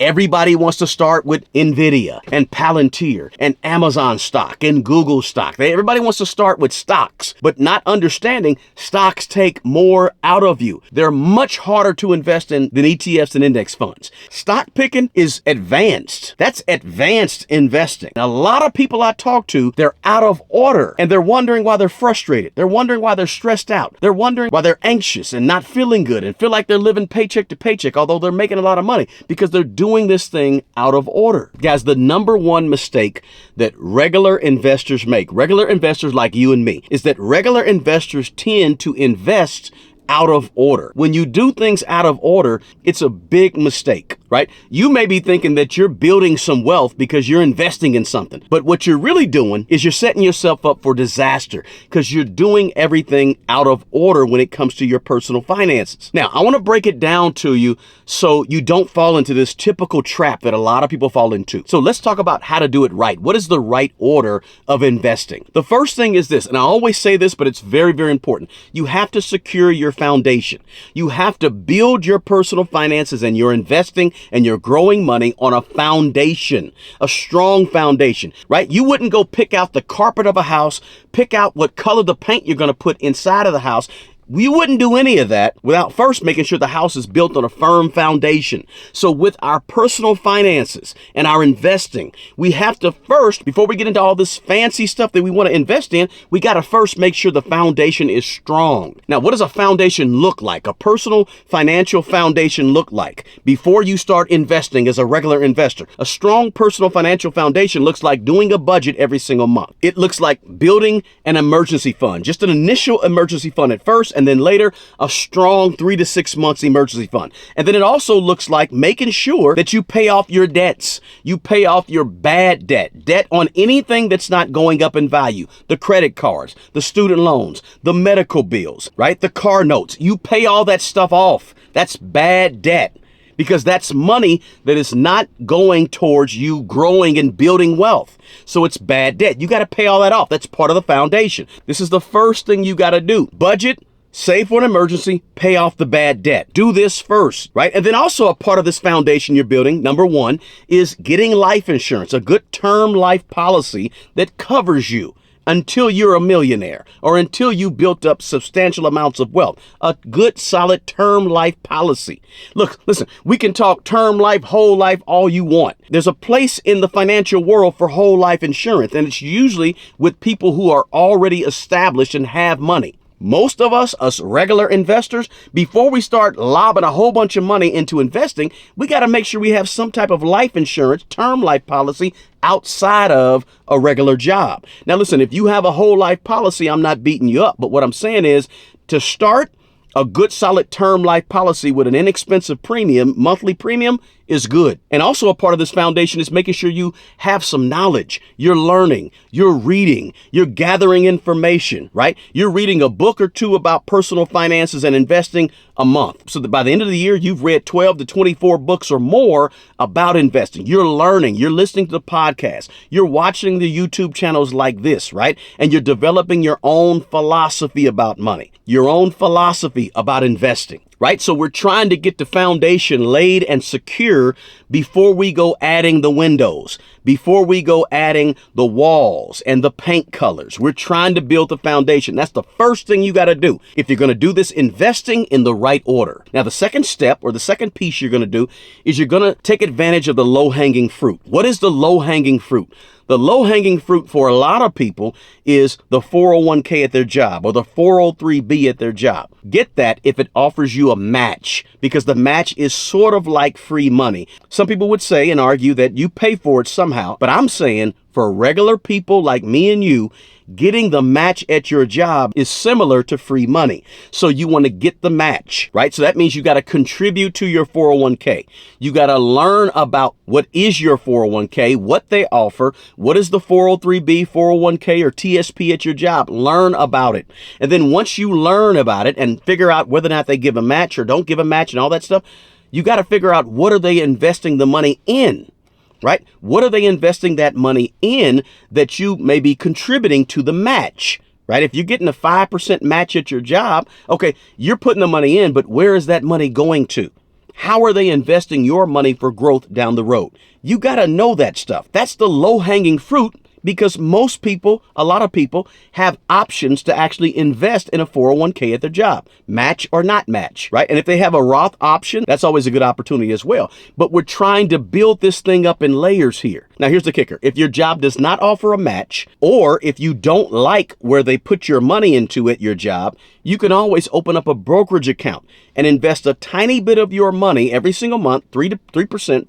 Everybody wants to start with Nvidia and Palantir and Amazon stock and Google stock. Everybody wants to start with stocks, but not understanding stocks take more out of you. They're much harder to invest in than ETFs and index funds. Stock picking is advanced. That's advanced investing. A lot of people I talk to, they're out of order and they're wondering why they're frustrated. They're wondering why they're stressed out. They're wondering why they're anxious and not feeling good and feel like they're living paycheck to paycheck, although they're making a lot of money because they're doing this thing out of order. Guys, the number one mistake that regular investors make, regular investors like you and me, is that regular investors tend to invest out of order. When you do things out of order, it's a big mistake, right? You may be thinking that you're building some wealth because you're investing in something, but what you're really doing is you're setting yourself up for disaster because you're doing everything out of order when it comes to your personal finances. Now, I want to break it down to you so you don't fall into this typical trap that a lot of people fall into. So let's talk about how to do it right. What is the right order of investing? The first thing is this, and I always say this, but it's very, very important. You have to secure your foundation. You have to build your personal finances and your investing and your growing money on a foundation, a strong foundation, right? You wouldn't go pick out the carpet of a house, pick out what color the paint you're going to put inside of the house. We wouldn't do any of that without first making sure the house is built on a firm foundation. So with our personal finances and our investing, we have to first, before we get into all this fancy stuff that we want to invest in, we got to first make sure the foundation is strong. Now, what does a foundation look like? A personal financial foundation look like before you start investing as a regular investor? A strong personal financial foundation looks like doing a budget every single month. It looks like building an emergency fund, just an initial emergency fund at first, and then later a strong 3 to 6 months emergency fund. And then it also looks like making sure that you pay off your debts. You pay off your bad debt on anything that's not going up in value. The credit cards, the student loans, the medical bills, right? The car notes. You pay all that stuff off. That's bad debt, because that's money that is not going towards you growing and building wealth. So it's bad debt. You got to pay all that off. That's part of the foundation. This is the first thing you got to do. Budget, save for an emergency, pay off the bad debt. Do this first, right? And then also a part of this foundation you're building, number one, is getting life insurance, a good term life policy that covers you until you're a millionaire or until you built up substantial amounts of wealth. A good, solid term life policy. Look, listen, we can talk term life, whole life, all you want. There's a place in the financial world for whole life insurance, and it's usually with people who are already established and have money. Most of us regular investors, before we start lobbing a whole bunch of money into investing, we got to make sure we have some type of life insurance, term life policy outside of a regular job. Now, listen, if you have a whole life policy, I'm not beating you up. But what I'm saying is to start a good solid term life policy with an inexpensive premium, monthly premium, is good. And also a part of this foundation is making sure you have some knowledge. You're learning, you're reading, you're gathering information, right? You're reading a book or two about personal finances and investing a month. So that by the end of the year, you've read 12 to 24 books or more about investing. You're learning, you're listening to the podcast, you're watching the YouTube channels like this, right? And you're developing your own philosophy about money, your own philosophy about investing. Right? So we're trying to get the foundation laid and secure before we go adding the windows, before we go adding the walls and the paint colors. We're trying to build the foundation. That's the first thing you got to do if you're going to do this investing in the right order. Now, the second step or the second piece you're going to do is you're going to take advantage of the low-hanging fruit. What is the low-hanging fruit? The low-hanging fruit for a lot of people is the 401k at their job or the 403b at their job. Get that if it offers you a match, because the match is sort of like free money. Some people would say and argue that you pay for it somehow, but I'm saying for regular people like me and you, getting the match at your job is similar to free money. So you want to get the match, right? So that means you got to contribute to your 401k. You got to learn about what is your 401k, what they offer, what is the 403b, 401k, or TSP at your job. Learn about it. And then once you learn about it and figure out whether or not they give a match or don't give a match and all that stuff, you got to figure out what are they investing the money in. Right? What are they investing that money in that you may be contributing to the match? Right? If you're getting a 5% match at your job, okay, you're putting the money in, but where is that money going to? how are they investing your money for growth down the road? You got to know that stuff. That's the low-hanging fruit, because most people, a lot of people, have options to actually invest in a 401k at their job. Match or not match, right? And if they have a Roth option, that's always a good opportunity as well. But we're trying to build this thing up in layers here. Now, here's the kicker. If your job does not offer a match, or if you don't like where they put your money into at your job, you can always open up a brokerage account and invest a tiny bit of your money every single month, 3%,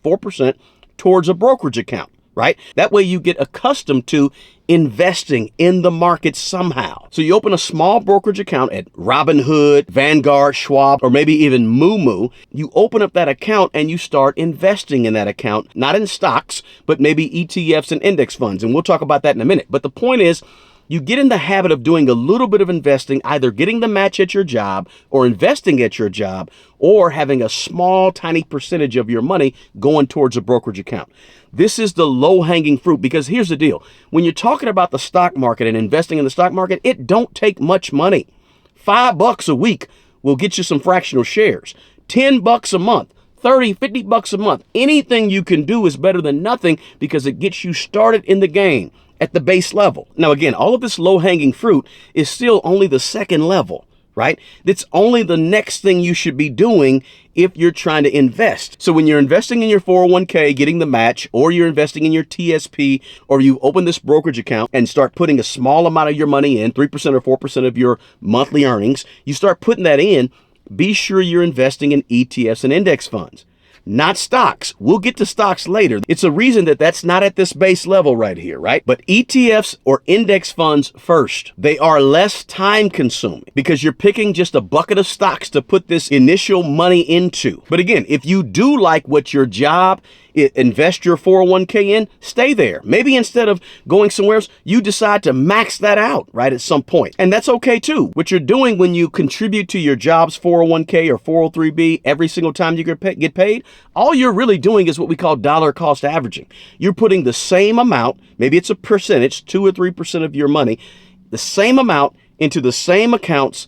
4%, towards a brokerage account. Right? That way you get accustomed to investing in the market somehow. So you open a small brokerage account at Robinhood, Vanguard, Schwab, or maybe even Moo. You open up that account and you start investing in that account, not in stocks, but maybe ETFs and index funds. And we'll talk about that in a minute. But the point is, you get in the habit of doing a little bit of investing, either getting the match at your job or investing at your job, or having a small, tiny percentage of your money going towards a brokerage account. This is the low-hanging fruit, because here's the deal. When you're talking about the stock market and investing in the stock market, it don't take much money. $5 a week will get you some fractional shares. $10 a month. 30, 50 bucks a month. Anything you can do is better than nothing, because it gets you started in the game at the base level. Now, again, all of this low-hanging fruit is still only the second level, right? It's only the next thing you should be doing if you're trying to invest. So when you're investing in your 401k, getting the match, or you're investing in your TSP, or you open this brokerage account and start putting a small amount of your money in, 3% or 4% of your monthly earnings, you start putting that in, be sure you're investing in ETFs and index funds. Not stocks. We'll get to stocks later. It's a reason that that's not at this base level right here, right? But ETFs or index funds first. They are less time consuming because you're picking just a bucket of stocks to put this initial money into. But again, if you do like what your job, invest your 401k in, stay there. Maybe instead of going somewhere else, you decide to max that out, right, at some point. And that's okay too. What you're doing when you contribute to your job's 401k or 403b every single time you get paid, all you're really doing is what we call dollar cost averaging. You're putting the same amount, maybe it's a percentage, 2 or 3% of your money, the same amount into the same accounts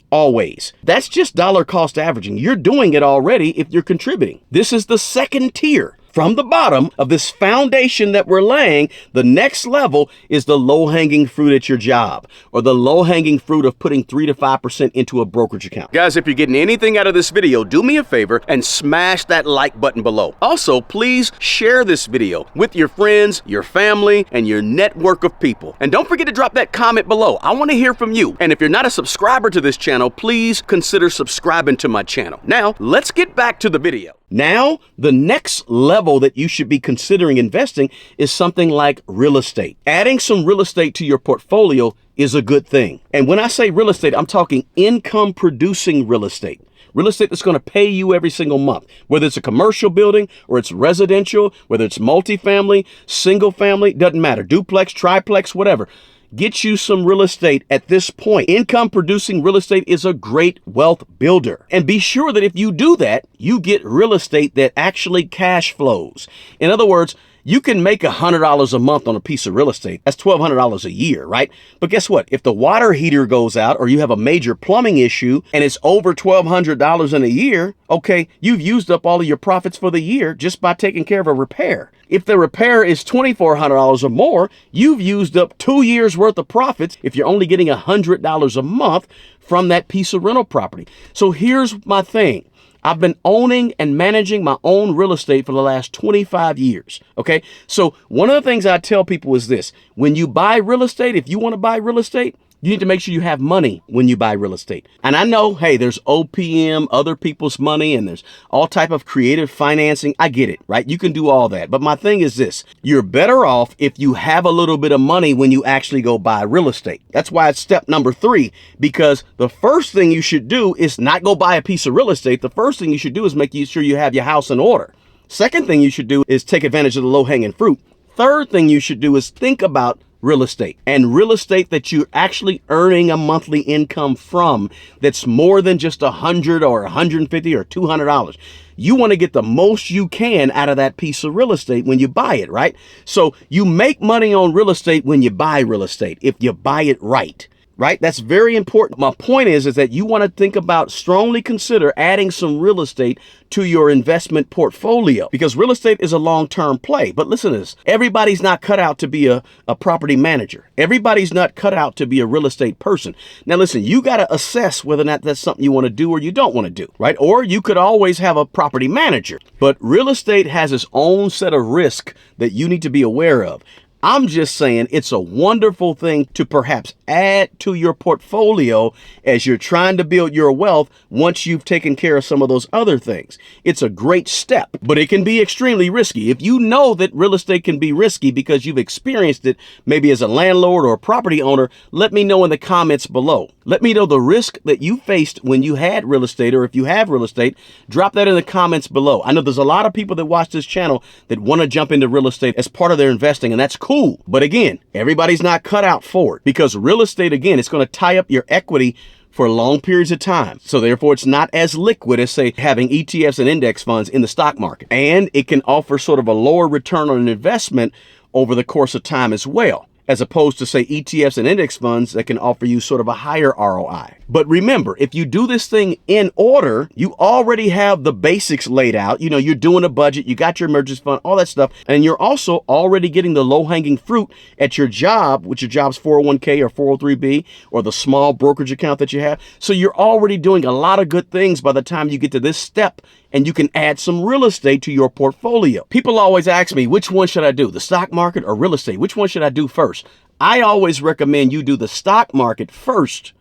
always. That's just dollar cost averaging. You're doing it already if you're contributing. This is the second tier. From the bottom of this foundation that we're laying, the next level is the low-hanging fruit at your job, or the low-hanging fruit of putting 3 to 5% into a brokerage account. Guys, if you're getting anything out of this video, do me a favor and smash that like button below. Also, please share this video with your friends, your family, and your network of people. And don't forget to drop that comment below. I want to hear from you. And if you're not a subscriber to this channel, please consider subscribing to my channel. Now, let's get back to the video. Now, the next level that you should be considering investing is something like real estate. Adding some real estate to your portfolio is a good thing. And when I say real estate, I'm talking income producing real estate. Real estate that's going to pay you every single month, whether it's a commercial building or it's residential, whether it's multifamily, single family, doesn't matter, duplex, triplex, whatever. Get you some real estate at this point. Income producing real estate is a great wealth builder. And be sure that if you do that, you get real estate that actually cash flows. In other words, you can make $100 a month on a piece of real estate. That's $1,200 a year, right? But guess what? If the water heater goes out or you have a major plumbing issue and it's over $1,200 in a year, okay, you've used up all of your profits for the year just by taking care of a repair. If the repair is $2,400 or more, you've used up 2 years worth of profits if you're only getting $100 a month from that piece of rental property. So here's my thing. I've been owning and managing my own real estate for the last 25 years. Okay. So one of the things I tell people is this: when you buy real estate, if you want to buy real estate, you need to make sure you have money when you buy real estate. And I know, hey, there's OPM, other people's money, and there's all type of creative financing. I get it, right? You can do all that. But my thing is this: you're better off if you have a little bit of money when you actually go buy real estate. That's why it's step number 3, because the first thing you should do is not go buy a piece of real estate. The first thing you should do is make sure you have your house in order. Second thing you should do is take advantage of the low-hanging fruit. Third thing you should do is think about real estate, and real estate that you're actually earning a monthly income from that's more than just $100 or $150 or $200. You want to get the most you can out of that piece of real estate when you buy it, right? So you make money on real estate when you buy real estate, if you buy it right. right? That's very important. My point is that you want to think about, strongly consider adding some real estate to your investment portfolio, because real estate is a long-term play. But listen to this. Everybody's not cut out to be a property manager. Everybody's not cut out to be a real estate person. Now, listen, you got to assess whether or not that's something you want to do or you don't want to do, right? Or you could always have a property manager. But real estate has its own set of risk that you need to be aware of. I'm just saying it's a wonderful thing to perhaps add to your portfolio as you're trying to build your wealth once you've taken care of some of those other things. It's a great step, but it can be extremely risky. If you know that real estate can be risky because you've experienced it, maybe as a landlord or a property owner, let me know in the comments below. Let me know the risk that you faced when you had real estate, or if you have real estate, drop that in the comments below. I know there's a lot of people that watch this channel that want to jump into real estate as part of their investing, and that's cool. But again, everybody's not cut out for it, because real estate, again, it's going to tie up your equity for long periods of time. So therefore, it's not as liquid as, say, having ETFs and index funds in the stock market. And it can offer sort of a lower return on an investment over the course of time as well, as opposed to, say, ETFs and index funds that can offer you sort of a higher ROI. But remember, if you do this thing in order, you already have the basics laid out. You know, you're doing a budget, you got your emergency fund, all that stuff. And you're also already getting the low-hanging fruit at your job, which your job's 401k or 403b, or the small brokerage account that you have. So you're already doing a lot of good things by the time you get to this step, and you can add some real estate to your portfolio. People always ask me, which one should I do, the stock market or real estate? Which one should I do first? I always recommend you do the stock market first.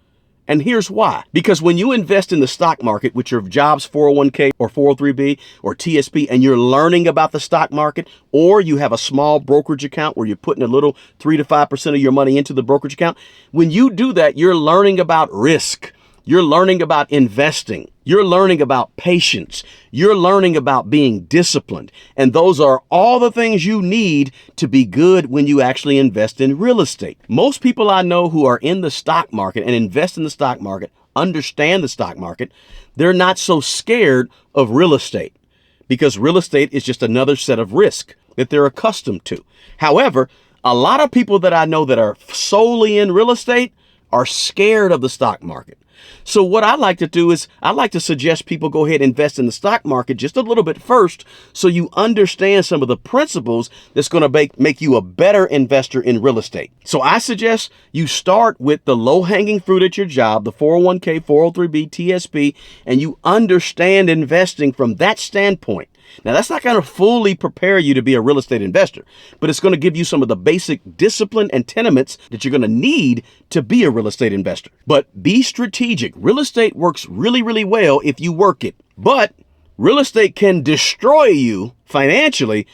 And here's why. Because when you invest in the stock market with your job's 401k or 403b or TSP, and you're learning about the stock market, or you have a small brokerage account where you're putting a little 3 to 5% of your money into the brokerage account, when you do that, you're learning about risk. You're learning about investing. You're learning about patience. You're learning about being disciplined. And those are all the things you need to be good when you actually invest in real estate. Most people I know who are in the stock market and invest in the stock market, understand the stock market, they're not so scared of real estate, because real estate is just another set of risk that they're accustomed to. However, a lot of people that I know that are solely in real estate are scared of the stock market. So what I like to do is I like to suggest people go ahead and invest in the stock market just a little bit first, so you understand some of the principles that's going to make you a better investor in real estate. So I suggest you start with the low-hanging fruit at your job, the 401k, 403b, TSP, and you understand investing from that standpoint. Now, that's not going to fully prepare you to be a real estate investor, but it's going to give you some of the basic discipline and tenements that you're going to need to be a real estate investor. But be strategic. Real estate works really, really well if you work it. But real estate can destroy you financially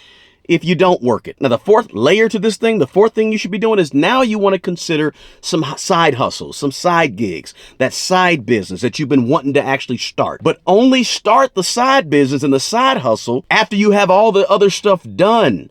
if you don't work it. Now, the fourth layer to this thing, the fourth thing you should be doing is now you want to consider some side hustles, some side gigs, that side business that you've been wanting to actually start. But only start the side business and the side hustle after you have all the other stuff done.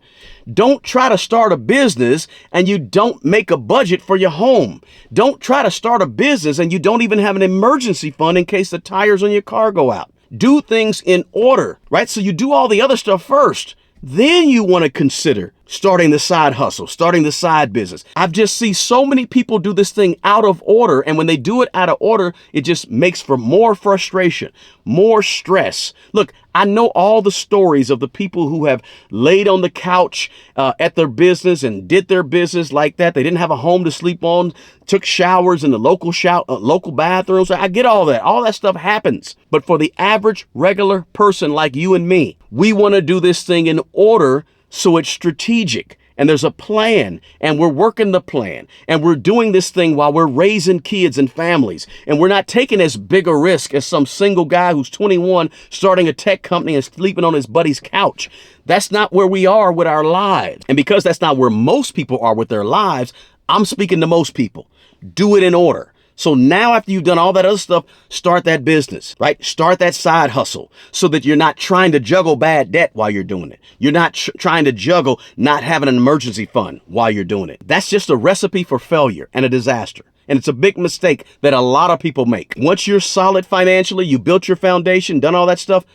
Don't try to start a business and you don't make a budget for your home. Don't try to start a business and you don't even have an emergency fund in case the tires on your car go out. Do things in order, right? So you do all the other stuff first. Then you want to consider starting the side hustle, starting the side business. I've just seen so many people do this thing out of order. And when they do it out of order, it just makes for more frustration, more stress. Look, I know all the stories of the people who have laid on the couch at their business and did their business like that. They didn't have a home to sleep on, took showers in the local bathrooms. I get all that. All that stuff happens. But for the average, regular person like you and me, we want to do this thing in order, so it's strategic. And there's a plan, and we're working the plan, and we're doing this thing while we're raising kids and families, and we're not taking as big a risk as some single guy who's 21 starting a tech company and sleeping on his buddy's couch. That's not where we are with our lives. And because that's not where most people are with their lives, I'm speaking to most people. Do it in order. So now after you've done all that other stuff, start that business, right? Start that side hustle so that you're not trying to juggle bad debt while you're doing it. You're not trying to juggle not having an emergency fund while you're doing it. That's just a recipe for failure and a disaster. And it's a big mistake that a lot of people make. Once you're solid financially, you built your foundation, done all that stuff,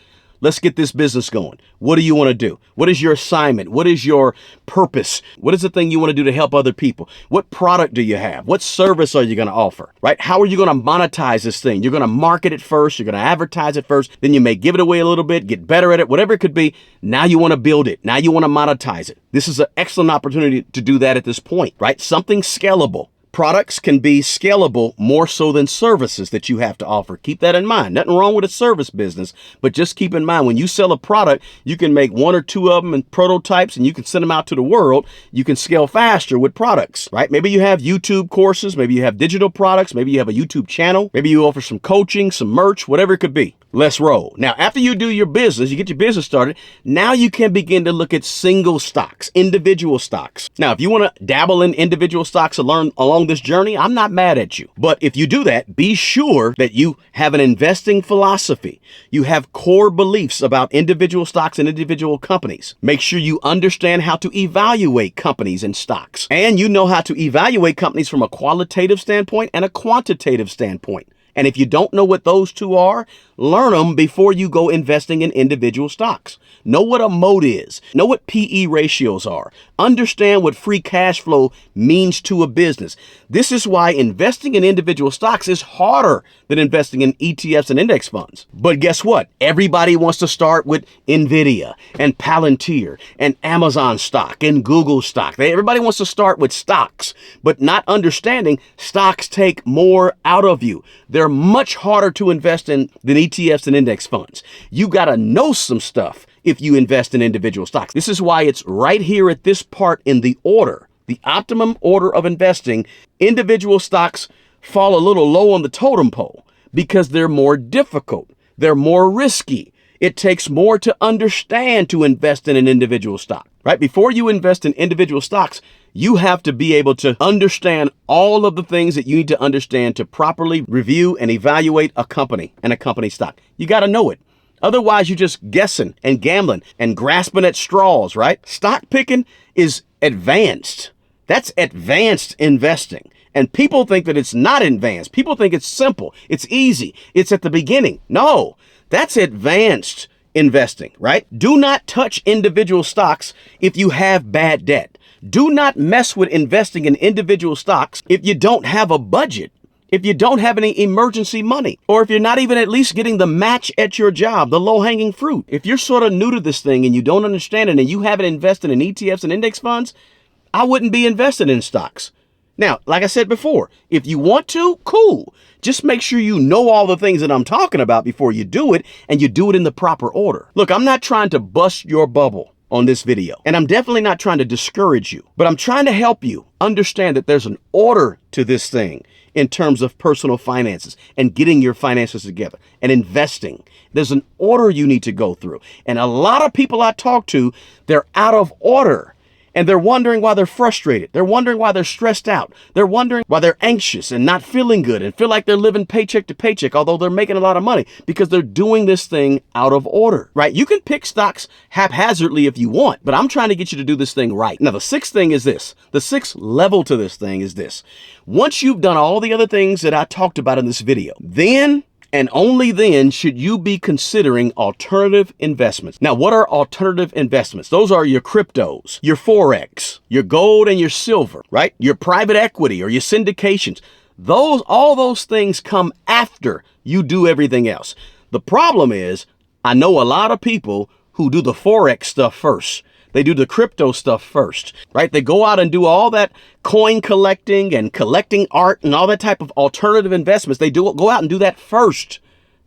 Let's get this business going. What do you want to do? What is your assignment? What is your purpose? What is the thing you want to do to help other people? What product do you have? What service are you going to offer, right? How are you going to monetize this thing? You're going to market it first. You're going to advertise it first. Then you may give it away a little bit, get better at it, whatever it could be. Now you want to build it. Now you want to monetize it. This is an excellent opportunity to do that at this point, right? Something scalable. Products can be scalable more so than services that you have to offer. Keep that in mind. Nothing wrong with a service business, but just keep in mind when you sell a product, you can make one or two of them in prototypes and you can send them out to the world. You can scale faster with products, right? Maybe you have YouTube courses, maybe you have digital products, maybe you have a YouTube channel, maybe you offer some coaching, some merch, whatever it could be. Let's roll. Now, after you do your business, you get your business started, now you can begin to look at single stocks, individual stocks. Now, if you want to dabble in individual stocks and learn along this journey, I'm not mad at you. But if you do that, be sure that you have an investing philosophy. You have core beliefs about individual stocks and individual companies. Make sure you understand how to evaluate companies and stocks. And you know how to evaluate companies from a qualitative standpoint and a quantitative standpoint. And if you don't know what those two are, learn them before you go investing in individual stocks. Know what a moat is. Know what PE ratios are. Understand what free cash flow means to a business. This is why investing in individual stocks is harder than investing in ETFs and index funds. But guess what? Everybody wants to start with NVIDIA and Palantir and Amazon stock and Google stock. Everybody wants to start with stocks, but not understanding stocks take more out of you. They're much harder to invest in than ETFs and index funds. You got to know some stuff if you invest in individual stocks. This is why it's right here at this part in the order, the optimum order of investing. Individual stocks fall a little low on the totem pole because they're more difficult. They're more risky. It takes more to understand to invest in an individual stock, right? Before you invest in individual stocks, you have to be able to understand all of the things that you need to understand to properly review and evaluate a company and a company stock. You got to know it. Otherwise, you're just guessing and gambling and grasping at straws, right? Stock picking is advanced. That's advanced investing. And people think that it's not advanced. People think it's simple. It's easy. It's at the beginning. No, that's advanced investing, right? Do not touch individual stocks if you have bad debt. Do not mess with investing in individual stocks if you don't have a budget, if you don't have any emergency money, or if you're not even at least getting the match at your job, the low-hanging fruit. If you're sort of new to this thing and you don't understand it and you haven't invested in ETFs and index funds, I wouldn't be invested in stocks. Now, like I said before, if you want to, cool. Just make sure you know all the things that I'm talking about before you do it, and you do it in the proper order. Look, I'm not trying to bust your bubble on this video, and I'm definitely not trying to discourage you, but I'm trying to help you understand that there's an order to this thing in terms of personal finances and getting your finances together and investing. There's an order you need to go through. And a lot of people I talk to, they're out of order. And they're wondering why they're frustrated. They're wondering why they're stressed out. They're wondering why they're anxious and not feeling good and feel like they're living paycheck to paycheck, although they're making a lot of money, because they're doing this thing out of order, right? You can pick stocks haphazardly if you want, but I'm trying to get you to do this thing right. Now, the sixth thing is this. The sixth level to this thing is this. Once you've done all the other things that I talked about in this video, then and only then should you be considering alternative investments. Now, what are alternative investments? Those are your cryptos, your Forex, your gold and your silver, right? Your private equity or your syndications. All those things come after you do everything else. The problem is, I know a lot of people who do the Forex stuff first. They do the crypto stuff first, right? They go out and do all that coin collecting and collecting art and all that type of alternative investments. They go out and do that first.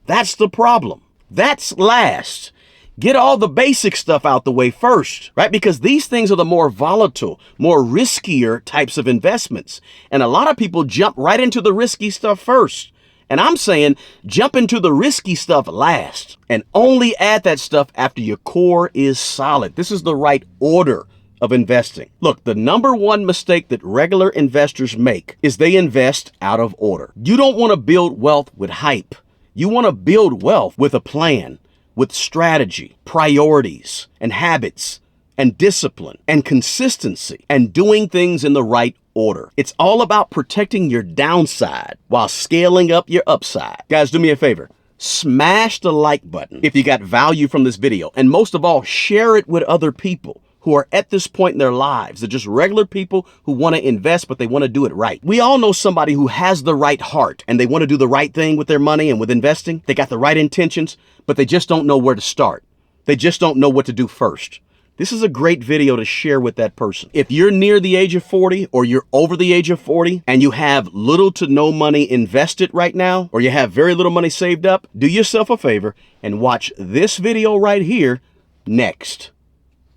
That's the problem. That's last. Get all the basic stuff out the way first, right? Because these things are the more volatile, more riskier types of investments. And a lot of people jump right into the risky stuff first. And I'm saying jump into the risky stuff last and only add that stuff after your core is solid. This is the right order of investing. Look, the number one mistake that regular investors make is they invest out of order. You don't want to build wealth with hype. You want to build wealth with a plan, with strategy, priorities, and habits, and discipline, and consistency, and doing things in the right order. It's all about protecting your downside while scaling up your upside. Guys, do me a favor. smash the like button if you got value from this video. And most of all, share it with other people who are at this point in their lives. They're just regular people who want to invest, but they want to do it right. We all know somebody who has the right heart and they want to do the right thing with their money and with investing. They got the right intentions, but they just don't know where to start. They just don't know what to do first. This is a great video to share with that person. If you're near the age of 40 or you're over the age of 40 and you have little to no money invested right now, or you have very little money saved up, do yourself a favor and watch this video right here next.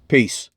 Peace.